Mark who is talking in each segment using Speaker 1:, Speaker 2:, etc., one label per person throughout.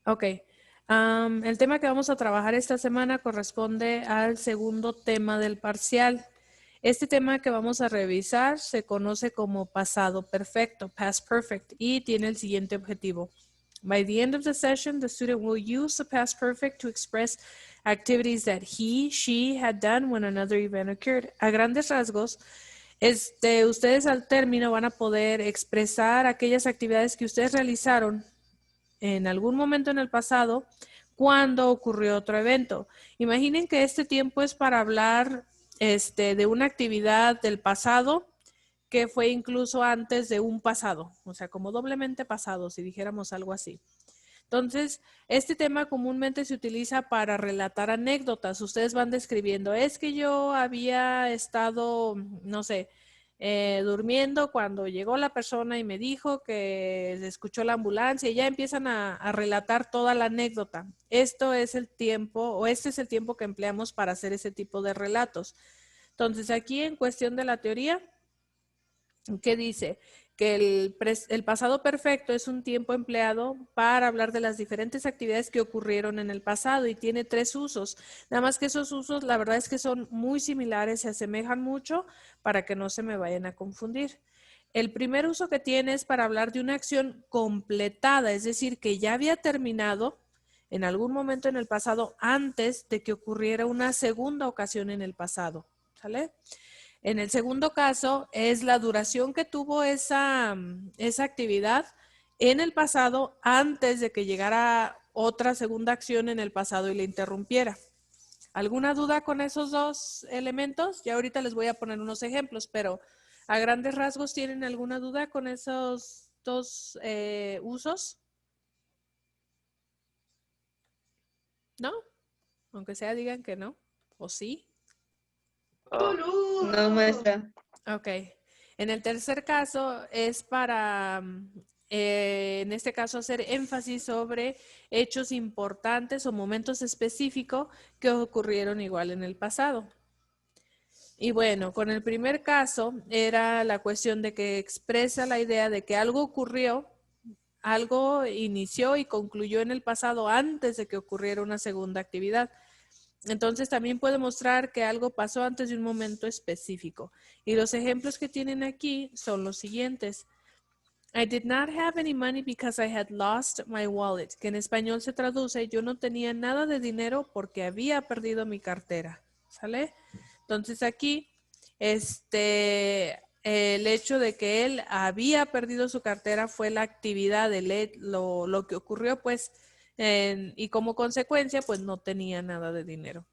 Speaker 1: Ok. El tema que vamos a trabajar esta semana corresponde al segundo tema del parcial. Este tema que vamos a revisar se conoce como pasado perfecto, past perfect, y tiene el siguiente objetivo. By the end of the session, the student will use the past perfect to express activities that he, she had done when another event occurred. A grandes rasgos, ustedes al término van a poder expresar aquellas actividades que ustedes realizaron en algún momento en el pasado cuando ocurrió otro evento. Imaginen que este tiempo es para hablar de una actividad del pasado que fue incluso antes de un pasado, o sea, como doblemente pasado, si dijéramos algo así. Entonces, este tema comúnmente se utiliza para relatar anécdotas. Ustedes van describiendo, es que yo había estado, no sé, durmiendo cuando llegó la persona y me dijo que se escuchó la ambulancia y ya empiezan a relatar toda la anécdota. Esto es el tiempo, o este es el tiempo que empleamos para hacer ese tipo de relatos. Entonces, aquí en cuestión de la teoría, ¿qué dice? Que el pasado perfecto es un tiempo empleado para hablar de las diferentes actividades que ocurrieron en el pasado y tiene 3 usos. Nada más que esos usos, la verdad es que son muy similares, se asemejan mucho para que no se me vayan a confundir. El primer uso que tiene es para hablar de una acción completada, es decir, que ya había terminado en algún momento en el pasado antes de que ocurriera una segunda ocasión en el pasado. ¿Sale? En el segundo caso es la duración que tuvo esa actividad en el pasado antes de que llegara otra segunda acción en el pasado y le interrumpiera. ¿Alguna duda con esos dos elementos? Ya ahorita les voy a poner unos ejemplos, pero a grandes rasgos, ¿tienen alguna duda con esos dos usos? ¿No? Aunque sea digan que no, o sí.
Speaker 2: No, maestra.
Speaker 1: Ok. En el tercer caso es para, en este caso, hacer énfasis sobre hechos importantes o momentos específicos que ocurrieron igual en el pasado. Y bueno, con el primer caso era la cuestión de que expresa la idea de que algo ocurrió, algo inició y concluyó en el pasado antes de que ocurriera una segunda actividad. Entonces también puede mostrar que algo pasó antes de un momento específico. Y los ejemplos que tienen aquí son los siguientes. I did not have any money because I had lost my wallet, que en español se traduce, yo no tenía nada de dinero porque había perdido mi cartera. ¿Sale? Entonces aquí, el hecho de que él había perdido su cartera fue la actividad, lo que ocurrió, pues, y como consecuencia, pues no tenía nada de dinero.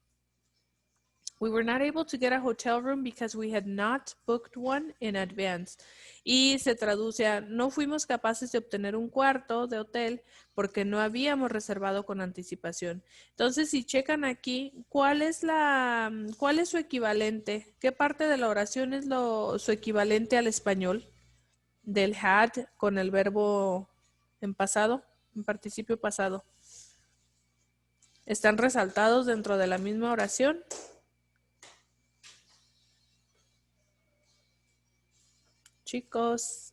Speaker 1: We were not able to get a hotel room because we had not booked one in advance. Y se traduce a, no fuimos capaces de obtener un cuarto de hotel porque no habíamos reservado con anticipación. Entonces, si checan aquí, ¿cuál es su equivalente? ¿Qué parte de la oración es su equivalente al español? Del had con el verbo en pasado, en participio pasado. ¿Están resaltados dentro de la misma oración? Chicos.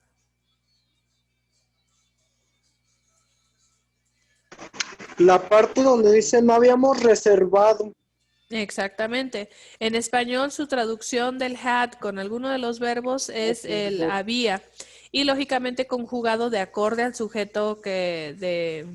Speaker 3: La parte donde dice no habíamos reservado.
Speaker 1: Exactamente. En español su traducción del had con alguno de los verbos es el había y lógicamente conjugado de acorde al sujeto que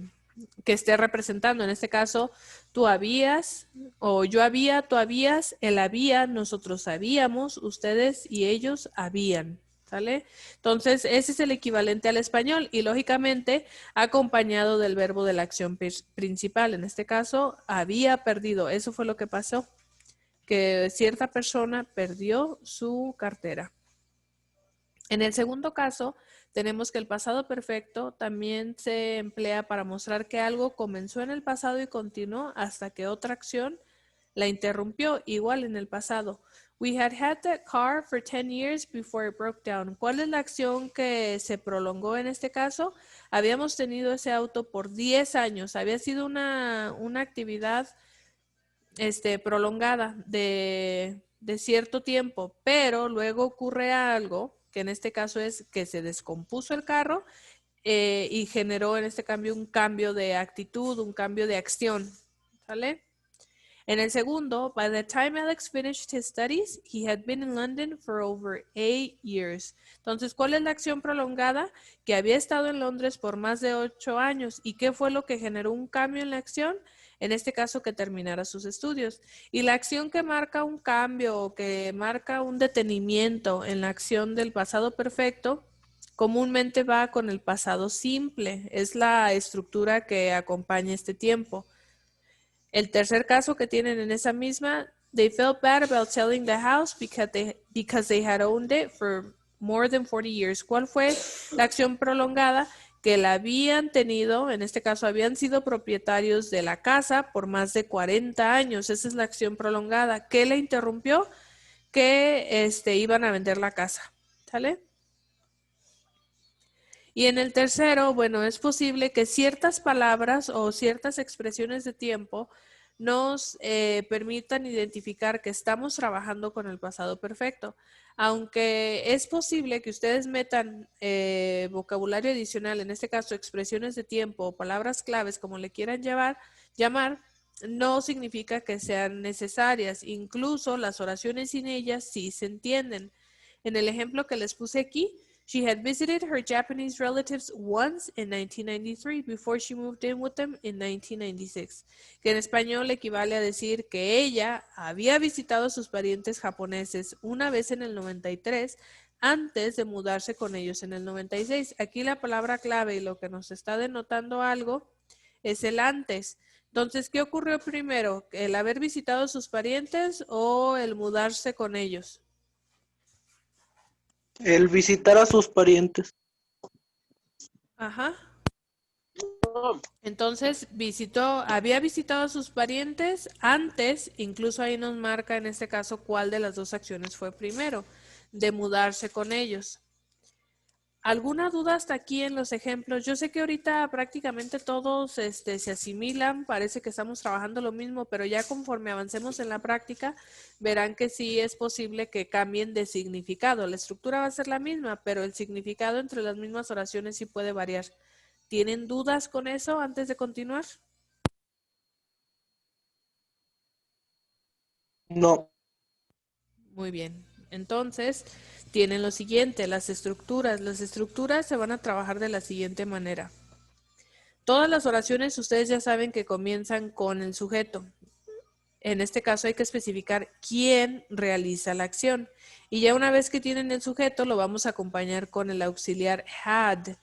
Speaker 1: esté representando. En este caso, tú habías o yo había, tú habías, él había, nosotros habíamos, ustedes y ellos habían. ¿Sale? Entonces, ese es el equivalente al español y lógicamente acompañado del verbo de la acción principal. En este caso, había perdido. Eso fue lo que pasó, que cierta persona perdió su cartera. En el segundo caso, tenemos que el pasado perfecto también se emplea para mostrar que algo comenzó en el pasado y continuó hasta que otra acción la interrumpió, igual en el pasado. We had that car for 10 years before it broke down. ¿Cuál es la acción que se prolongó en este caso? Habíamos tenido ese auto por 10 años. Había sido una actividad prolongada de cierto tiempo, pero luego ocurre algo, que en este caso es que se descompuso el carro y generó en este cambio un cambio de actitud, un cambio de acción. ¿Sale? En el segundo, by the time Alex finished his studies, he had been in London for over 8 years. Entonces, ¿cuál es la acción prolongada? Que había estado en Londres por más de 8 años. ¿Y qué fue lo que generó un cambio en la acción? En este caso, que terminara sus estudios. Y la acción que marca un cambio o que marca un detenimiento en la acción del pasado perfecto, comúnmente va con el pasado simple. Es la estructura que acompaña este tiempo. El tercer caso que tienen en esa misma, they felt bad about selling the house because they had owned it for more than 40 years. ¿Cuál fue la acción prolongada? Que la habían tenido, en este caso habían sido propietarios de la casa por más de 40 años. Esa es la acción prolongada. ¿Qué le interrumpió? Que iban a vender la casa. ¿Sale? Y en el tercero, bueno, es posible que ciertas palabras o ciertas expresiones de tiempo nos permitan identificar que estamos trabajando con el pasado perfecto. Aunque es posible que ustedes metan vocabulario adicional, en este caso expresiones de tiempo o palabras claves, como le quieran llamar, no significa que sean necesarias. Incluso las oraciones sin ellas sí se entienden. En el ejemplo que les puse aquí, she had visited her Japanese relatives once in 1993 before she moved in with them in 1996, que en español equivale a decir que ella había visitado a sus parientes japoneses una vez en el 93 antes de mudarse con ellos en el 96. Aquí la palabra clave y lo que nos está denotando algo es el antes. Entonces, ¿qué ocurrió primero? ¿El haber visitado a sus parientes o el mudarse con ellos?
Speaker 3: El visitar a sus parientes.
Speaker 1: Ajá. Entonces había visitado a sus parientes antes, incluso ahí nos marca en este caso cuál de las dos acciones fue primero, de mudarse con ellos. ¿Alguna duda hasta aquí en los ejemplos? Yo sé que ahorita prácticamente todos se asimilan, parece que estamos trabajando lo mismo, pero ya conforme avancemos en la práctica, verán que sí es posible que cambien de significado. La estructura va a ser la misma, pero el significado entre las mismas oraciones sí puede variar. ¿Tienen dudas con eso antes de continuar?
Speaker 3: No.
Speaker 1: Muy bien. Entonces, tienen lo siguiente, las estructuras. Las estructuras se van a trabajar de la siguiente manera. Todas las oraciones ustedes ya saben que comienzan con el sujeto. En este caso hay que especificar quién realiza la acción. Y ya una vez que tienen el sujeto, lo vamos a acompañar con el auxiliar had.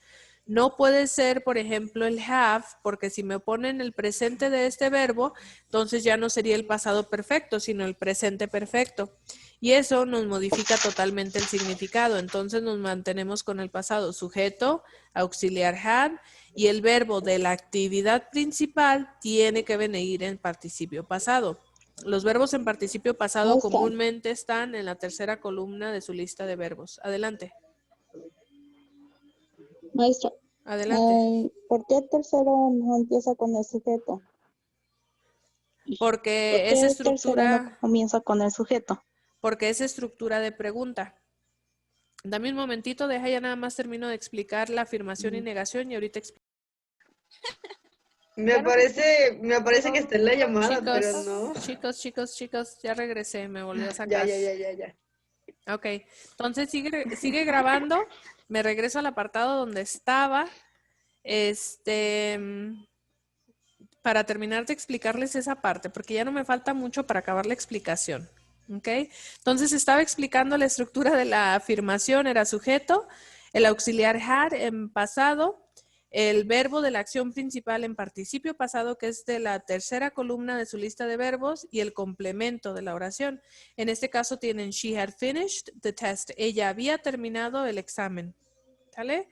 Speaker 1: No puede ser, por ejemplo, el have, porque si me ponen el presente de este verbo, entonces ya no sería el pasado perfecto, sino el presente perfecto. Y eso nos modifica totalmente el significado. Entonces nos mantenemos con el pasado sujeto, auxiliar had, y el verbo de la actividad principal tiene que venir en participio pasado. Los verbos en participio pasado comúnmente están en la tercera columna de su lista de verbos. Adelante.
Speaker 2: Maestra,
Speaker 1: Adelante.
Speaker 2: ¿por qué el tercero no empieza con el sujeto?
Speaker 1: Porque
Speaker 2: ¿Por
Speaker 1: es
Speaker 2: qué el tercero no
Speaker 1: estructura,
Speaker 2: comienza con el sujeto?
Speaker 1: porque es estructura de pregunta. Dame un momentito, deja ya nada más termino de explicar la afirmación y negación y ahorita explico.
Speaker 4: Me parece que está en la llamada, pero no.
Speaker 1: Chicos, ya regresé, me volví a
Speaker 4: Ya,
Speaker 1: sacar.
Speaker 4: ya.
Speaker 1: Ok, entonces sigue grabando, me regreso al apartado donde estaba, para terminar de explicarles esa parte, porque ya no me falta mucho para acabar la explicación. ¿Ok? Entonces estaba explicando la estructura de la afirmación, era sujeto, el auxiliar had en pasado, el verbo de la acción principal en participio pasado, que es de la tercera columna de su lista de verbos, y el complemento de la oración. En este caso tienen she had finished the test. Ella había terminado el examen. ¿Sale?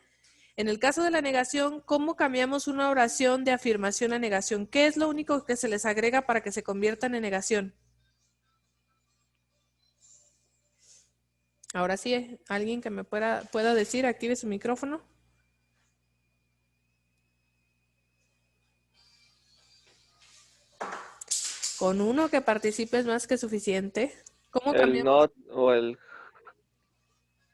Speaker 1: En el caso de la negación, ¿cómo cambiamos una oración de afirmación a negación? ¿Qué es lo único que se les agrega para que se conviertan en negación? Ahora sí, alguien que me pueda decir, active su micrófono. Con uno que participe es más que suficiente. ¿Cómo
Speaker 5: El
Speaker 1: cambiamos?
Speaker 5: not o el...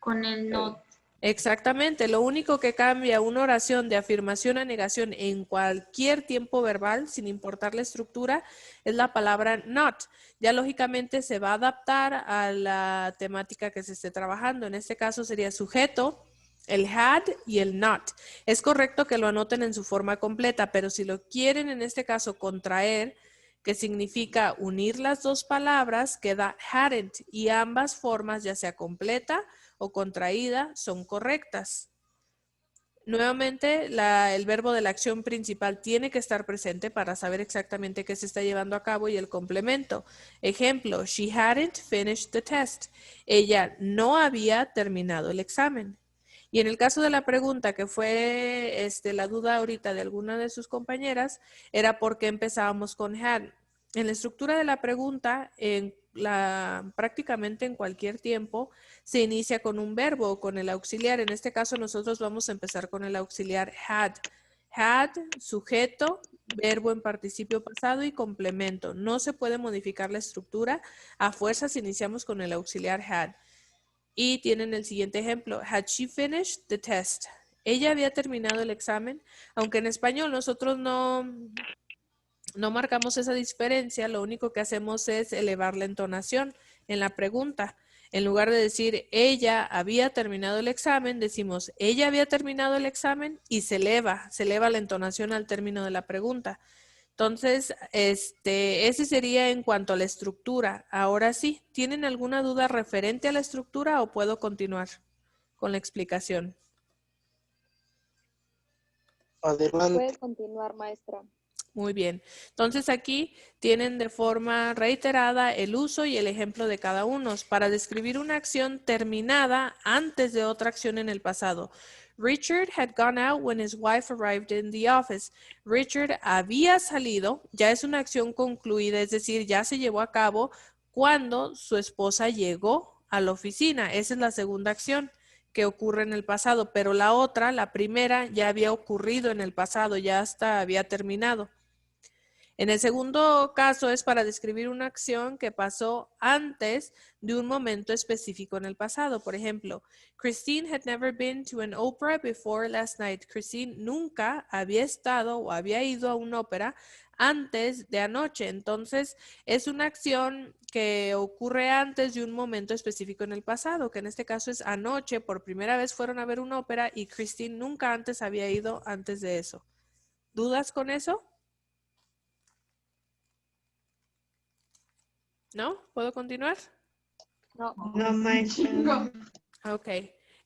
Speaker 6: Con el not.
Speaker 1: Exactamente, lo único que cambia una oración de afirmación a negación en cualquier tiempo verbal, sin importar la estructura, es la palabra not. Ya lógicamente se va a adaptar a la temática que se esté trabajando. En este caso sería sujeto, el had y el not. Es correcto que lo anoten en su forma completa, pero si lo quieren en este caso contraer, que significa unir las dos palabras, queda hadn't, y ambas formas, ya sea completa o contraída, son correctas. Nuevamente, el verbo de la acción principal tiene que estar presente para saber exactamente qué se está llevando a cabo y el complemento. Ejemplo, she hadn't finished the test. Ella no había terminado el examen. Y en el caso de la pregunta, que fue la duda ahorita de alguna de sus compañeras, era por qué empezábamos con had. En la estructura de la pregunta, prácticamente en cualquier tiempo, se inicia con un verbo o con el auxiliar. En este caso nosotros vamos a empezar con el auxiliar had. Had, sujeto, verbo en participio pasado y complemento. No se puede modificar la estructura. A fuerzas iniciamos con el auxiliar had. Y tienen el siguiente ejemplo. Had she finished the test? Ella había terminado el examen. Aunque en español nosotros no marcamos esa diferencia, lo único que hacemos es elevar la entonación en la pregunta. En lugar de decir ella había terminado el examen, decimos ella había terminado el examen y se eleva la entonación al término de la pregunta. Entonces, ese sería en cuanto a la estructura. Ahora sí, ¿tienen alguna duda referente a la estructura o puedo continuar con la explicación?
Speaker 3: Adelante.
Speaker 5: Puede continuar, maestra.
Speaker 1: Muy bien. Entonces aquí tienen de forma reiterada el uso y el ejemplo de cada uno para describir una acción terminada antes de otra acción en el pasado. Richard had gone out when his wife arrived in the office. Richard había salido, ya es una acción concluida, es decir, ya se llevó a cabo cuando su esposa llegó a la oficina. Esa es la segunda acción que ocurre en el pasado, pero la otra, la primera, ya había ocurrido en el pasado, ya hasta había terminado. En el segundo caso es para describir una acción que pasó antes de un momento específico en el pasado. Por ejemplo, Christine had never been to an opera before last night. Christine nunca había estado o había ido a una ópera antes de anoche. Entonces, es una acción que ocurre antes de un momento específico en el pasado, que en este caso es anoche. Por primera vez fueron a ver una ópera y Christine nunca antes había ido antes de eso. ¿Dudas con eso? ¿No? ¿Puedo continuar?
Speaker 5: No.
Speaker 4: No, maestra.
Speaker 1: Ok.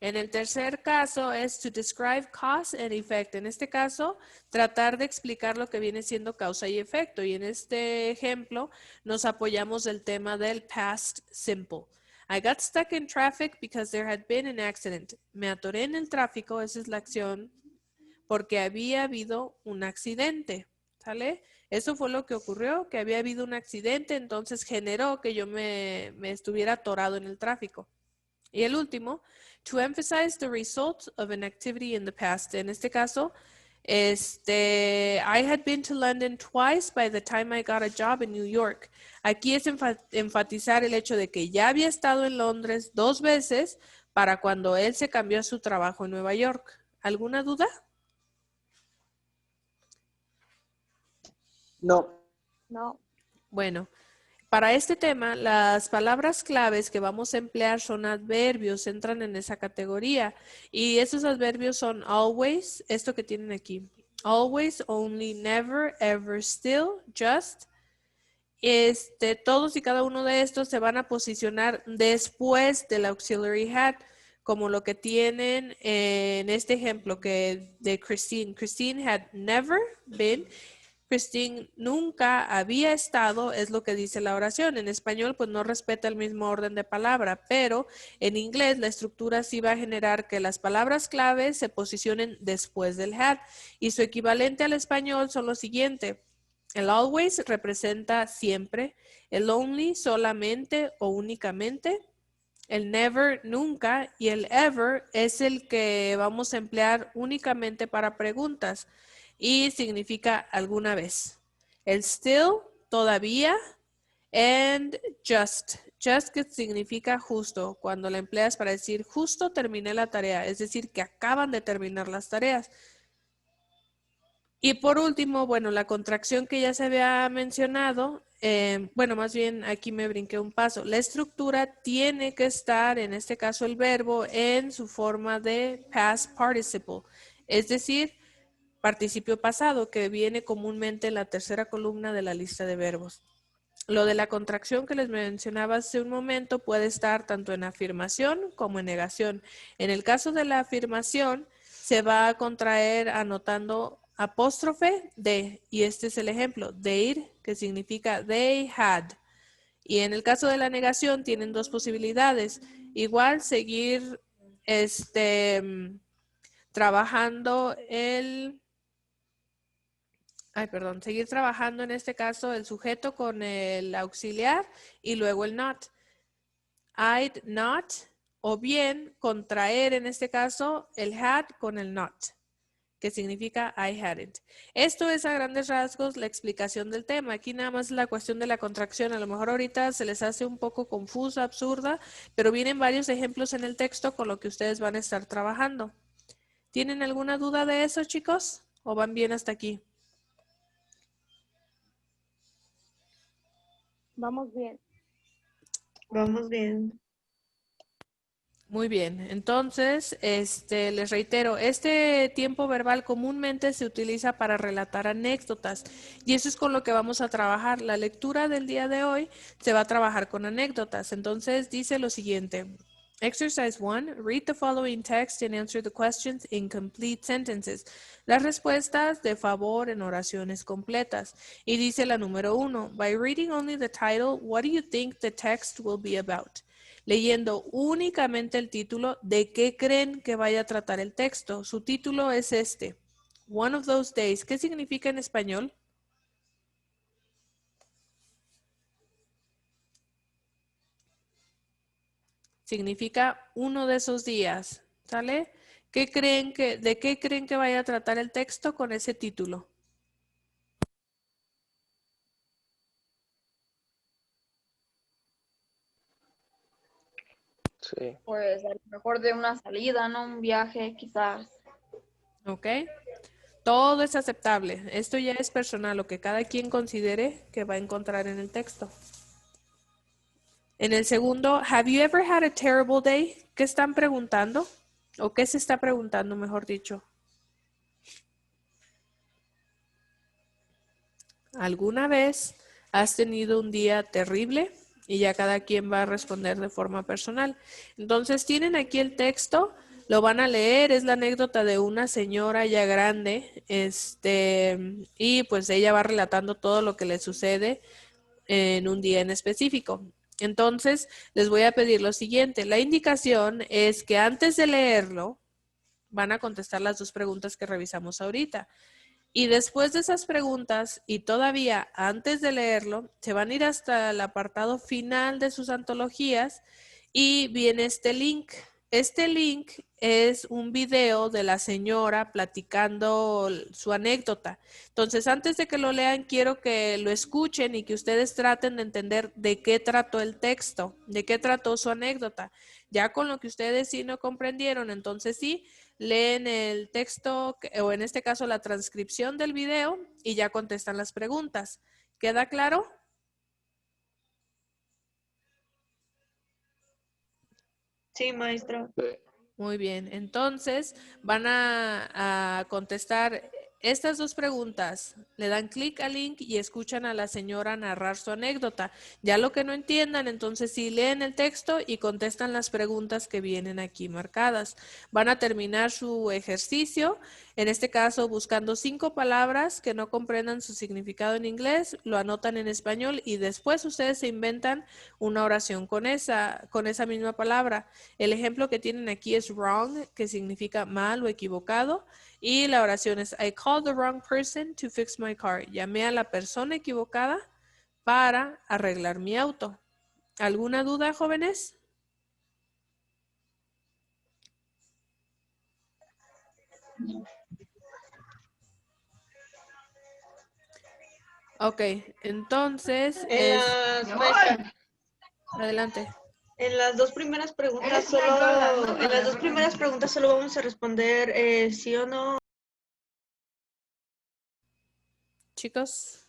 Speaker 1: En el tercer caso es to describe cause and effect. En este caso, tratar de explicar lo que viene siendo causa y efecto. Y en este ejemplo, nos apoyamos del tema del past simple. I got stuck in traffic because there had been an accident. Me atoré en el tráfico, esa es la acción, porque había habido un accidente. ¿Sale? Eso fue lo que ocurrió, que había habido un accidente, entonces generó que yo me estuviera atorado en el tráfico. Y el último, to emphasize the results of an activity in the past. En este caso, I had been to London twice by the time I got a job in New York. Aquí es enfatizar el hecho de que ya había estado en Londres 2 veces para cuando él se cambió a su trabajo en Nueva York. ¿Alguna duda?
Speaker 3: No.
Speaker 5: No.
Speaker 1: Bueno, para este tema, las palabras claves que vamos a emplear son adverbios, entran en esa categoría. Y esos adverbios son always, esto que tienen aquí. Always, only, never, ever, still, just. Todos y cada uno de estos se van a posicionar después del auxiliary had, como lo que tienen en este ejemplo que de Christine. Christine had never been. Christine nunca había estado, es lo que dice la oración. En español, pues no respeta el mismo orden de palabra, pero en inglés la estructura sí va a generar que las palabras claves se posicionen después del had. Y su equivalente al español son lo siguiente. El always representa siempre, el only solamente o únicamente, el never nunca y el ever es el que vamos a emplear únicamente para preguntas y significa alguna vez. El still, todavía. And just. Just que significa justo, cuando la empleas para decir justo terminé la tarea, es decir, que acaban de terminar las tareas. Y por último, bueno, la contracción que ya se había mencionado, bueno, más bien aquí me brinqué un paso. La estructura tiene que estar, en este caso el verbo, en su forma de past participle, es decir, participio pasado, que viene comúnmente en la tercera columna de la lista de verbos. Lo de la contracción que les mencionaba hace un momento puede estar tanto en afirmación como en negación. En el caso de la afirmación, se va a contraer anotando apóstrofe de, y este es el ejemplo, their, que significa they had. Y en el caso de la negación tienen dos posibilidades. Igual seguir trabajando seguir trabajando en este caso el sujeto con el auxiliar y luego el not. I'd not, o bien contraer en este caso el had con el not, que significa I hadn't. Esto es a grandes rasgos la explicación del tema. Aquí nada más la cuestión de la contracción. A lo mejor ahorita se les hace un poco confusa, absurda, pero vienen varios ejemplos en el texto con lo que ustedes van a estar trabajando. ¿Tienen alguna duda de eso, chicos? ¿O van bien hasta aquí?
Speaker 5: Vamos bien.
Speaker 4: Vamos bien.
Speaker 1: Muy bien, entonces, les reitero, este tiempo verbal comúnmente se utiliza para relatar anécdotas y eso es con lo que vamos a trabajar. La lectura del día de hoy se va a trabajar con anécdotas. Entonces dice lo siguiente. Exercise 1. Read the following text and answer the questions in complete sentences. Las respuestas de favor en oraciones completas. Y dice la número 1. By reading only the title, what do you think the text will be about? Leyendo únicamente el título, ¿de qué creen que vaya a tratar el texto? Su título es este, One of Those Days. ¿Qué significa en español? Significa uno de esos días, ¿sale? ¿De qué creen que vaya a tratar el texto con ese título?
Speaker 3: Sí.
Speaker 6: Pues a lo mejor de una salida, ¿no? Un viaje, quizás.
Speaker 1: ¿Ok? Todo es aceptable. Esto ya es personal, lo que cada quien considere que va a encontrar en el texto. En el segundo, have you ever had a terrible day? ¿Qué están preguntando? ¿O qué se está preguntando, mejor dicho? ¿Alguna vez has tenido un día terrible? Y ya cada quien va a responder de forma personal. Entonces tienen aquí el texto, lo van a leer, es la anécdota de una señora ya grande, y pues ella va relatando todo lo que le sucede en un día en específico. Entonces, les voy a pedir lo siguiente. La indicación es que antes de leerlo, van a contestar las dos preguntas que revisamos ahorita. Y después de esas preguntas, y todavía antes de leerlo, se van a ir hasta el apartado final de sus antologías y viene este link. Este link es un video de la señora platicando su anécdota. Entonces, antes de que lo lean, quiero que lo escuchen y que ustedes traten de entender de qué trató el texto, de qué trató su anécdota. Ya con lo que ustedes sí no comprendieron, entonces sí, leen el texto o en este caso la transcripción del video y ya contestan las preguntas. ¿Queda claro?
Speaker 4: Sí, maestra.
Speaker 1: Muy bien, entonces van a contestar estas dos preguntas. Le dan clic al link y escuchan a la señora narrar su anécdota. Ya lo que no entiendan, entonces sí leen el texto y contestan las preguntas que vienen aquí marcadas. Van a terminar su ejercicio, en este caso buscando 5 palabras que no comprendan su significado en inglés, lo anotan en español y después ustedes se inventan una oración con esa misma palabra. El ejemplo que tienen aquí es wrong, que significa mal o equivocado. Y la oración es, I called the wrong person to fix my car. Llamé a la persona equivocada para arreglar mi auto. ¿Alguna duda, jóvenes? Ok, entonces,
Speaker 4: Maestra,
Speaker 1: adelante.
Speaker 4: en las dos primeras preguntas solo vamos a responder sí o no.
Speaker 1: Chicos.